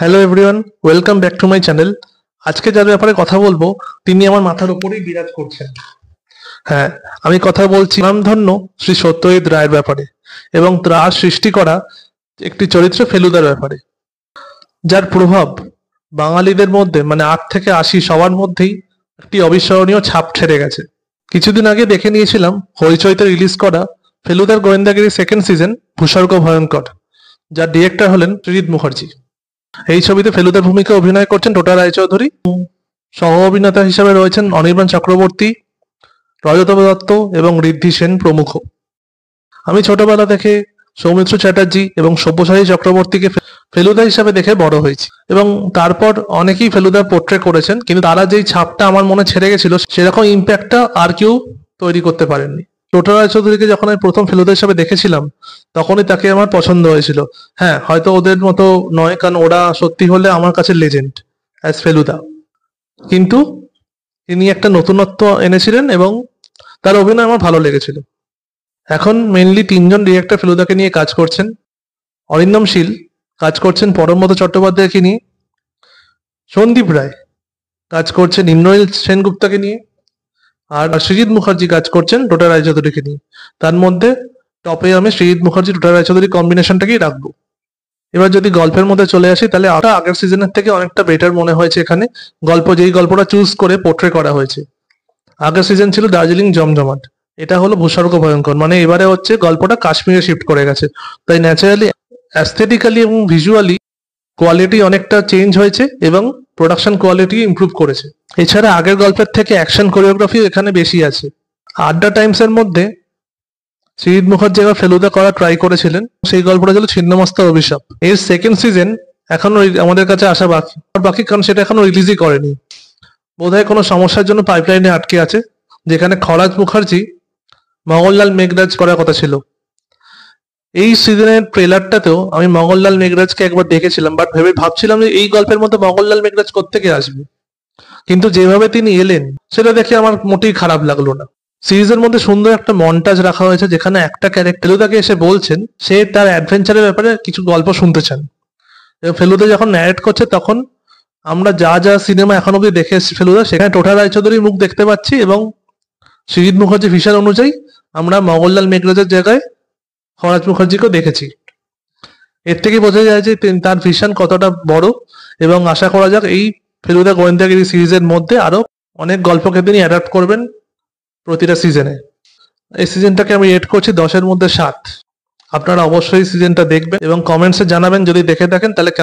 Hello everyone, welcome back to my channel. আজকে যার ব্যাপারে কথা বলবো তিনি আমার মাথার উপরেই বিরাজ করছেন। হ্যাঁ, আমি কথা বলছি নামধন্য শ্রী সত্যজিৎ রায়ের ব্যাপারে এবং তার সৃষ্টি করা একটি চরিত্র ফেলুদার ব্যাপারে, যার প্রভাব বাঙালিদের মধ্যে মানে 8 থেকে 80 সবার মধ্যেই একটি অবিস্মরণীয় ছাপ ছেড়ে গেছে। কিছুদিন আগে দেখে নিয়েছিলাম হইচইতে রিলিজ করা ফেলুদার গোয়েন্দাগিরি সেকেন্ড সিজন ভূস্বর্গ ভয়ঙ্কর, যার ডিরেক্টর হলেন সৃজিত মুখার্জি। এই ছবিতে ফেলুদার ভূমিকা অভিনয় করছেন টোটা রায়চৌধুরী। সহ অভিনেতা হিসেবে রয়েছেন অনির্বাণ চক্রবর্তী, রজতব দত্ত এবং ঋদ্ধি সেন প্রমুখ। আমি ছোটবেলা থেকে সৌমিত্র চ্যাটার্জি এবং সব্যসাচী চক্রবর্তীকে ফেলুদা হিসাবে দেখে বড় হয়েছি এবং তারপর অনেকেই ফেলুদা পোর্ট্রে করেছেন, কিন্তু তারা যেই ছাপটা আমার মনে ছেড়ে গেছিল সেরকম ইম্প্যাক্টটা আর কেউ তৈরি করতে পারেননি। টোটা রায়চৌধুরীকে যখন আমি প্রথম ফেলুদা হিসাবে দেখেছিলাম তখনই তাকে আমার পছন্দ হয়েছিল। হ্যাঁ, হয়তো ওদের মতো নয়, কারণ ওরা সত্যি হলে আমার কাছে লেজেন্ড অ্যাজ ফেলুদা, কিন্তু তিনি একটা নতুনত্ব এনেছিলেন এবং তার অভিনয় আমার ভালো লেগেছিল। এখন মেনলি 3জন ডিরেক্টর ফেলুদাকে নিয়ে কাজ করছেন। অরিন্দম শীল কাজ করছেন পরমব্রত চট্টোপাধ্যায়কে নিয়ে, সন্দীপ রায় কাজ করছেন ইন্দ্রনীল সেনগুপ্তকে নিয়ে, আর সৃজিত মুখার্জি কাজ করছেন টোটা রায়চৌধুরীকে নিয়ে। তার মধ্যে টপে আমি সৃজিত মুখার্জি টোটা রায়চৌধুরী কম্বিনেশনটাকেই রাখবো। এবার যদি গল্পের মধ্যে চলে আসি, তাহলে আগের সিজনের থেকে অনেকটা বেটার মনে হয়েছে। এখানে যেই গল্পটা চুজ করে পোর্ট্রে করা হয়েছে, আগের সিজন ছিল দার্জিলিং জমজমাট, এটা হলো ভূস্বর্গ ভয়ঙ্কর, মানে এবারে হচ্ছে গল্পটা কাশ্মীরে শিফট করে গেছে। তাই ন্যাচারালি অ্যাস্থেটিক্যালি এবং ভিজুয়ালি কোয়ালিটি অনেকটা চেঞ্জ হয়েছে এবং প্রোডাকশন কোয়ালিটি ইমপ্রুভ করেছে। এছাড়া আগের গল্পের থেকে অ্যাকশন কোরিওগ্রাফি এখানে বেশি আছে। আড্ডা টাইমস এর মধ্যে সৃজিত মুখার্জি এবার ফেলুদা করা ট্রাই করেছিলেন, সেই গল্পটা ছিল ছিন্নমস্তার অভিশাপ। এর সেকেন্ড সিজন এখনো আমাদের কাছে আসা বাকি, কারণ সেটা এখনো রিলিজই করেনি। বোধহয় কোনো সমস্যার জন্য পাইপলাইনে আটকে আছে, যেখানে খরাজ মুখার্জি মঙ্গললাল মেঘরাজ করার কথা ছিল। এই সিজনের ট্রেলারটাতেও আমি মঙ্গললাল মেঘরাজকে একবার দেখেছিলাম, বাট ভাবছিলাম যে এই গল্পের মধ্যে মঙ্গললাল মেঘরাজ কোত্থেকে আসবে, কিন্তু যেভাবে তিনি এলেন সেটা দেখে আমার মোটেই খারাপ লাগলো না। সিরিজের মধ্যে সুন্দর একটা মন্টাজ রাখা হয়েছে, যেখানে একটা ক্যারেক্টার ফেলুদাকে এসে বলছেন সে তার অ্যাডভেঞ্চারের ব্যাপারে কিছু গল্প শুনতে চান, এবং ফেলুদা যখন ন্যারেট করছে তখন আমরা যা যা সিনেমা এখন অব্দি দেখে এসেছি ফেলুদা, সেখানে টোটা রায়চৌধুরীর মুখ দেখতে পাচ্ছি এবং সৃজিত মুখার্জি ভিশন অনুযায়ী আমরা মঙ্গললাল মেঘরাজের জায়গায় খরাজ মুখার্জিকেও দেখেছি। এর থেকে বোঝা যায় যে তার ভিশন কতটা বড়, এবং আশা করা যাক এই ফেলুদা গোয়েন্দাগিরি সিরিজের মধ্যে আরো অনেক গল্পকে তিনি অ্যাডাপ্ট করবেন প্রতিটা সিজনে। এই সিজনটাকে আমি রেট করছি 10-এর মধ্যে 7। আপনারা অবশ্যই সিজনটা দেখবেন এবং কমেন্টসে জানাবেন যদি দেখে থাকেন তাহলে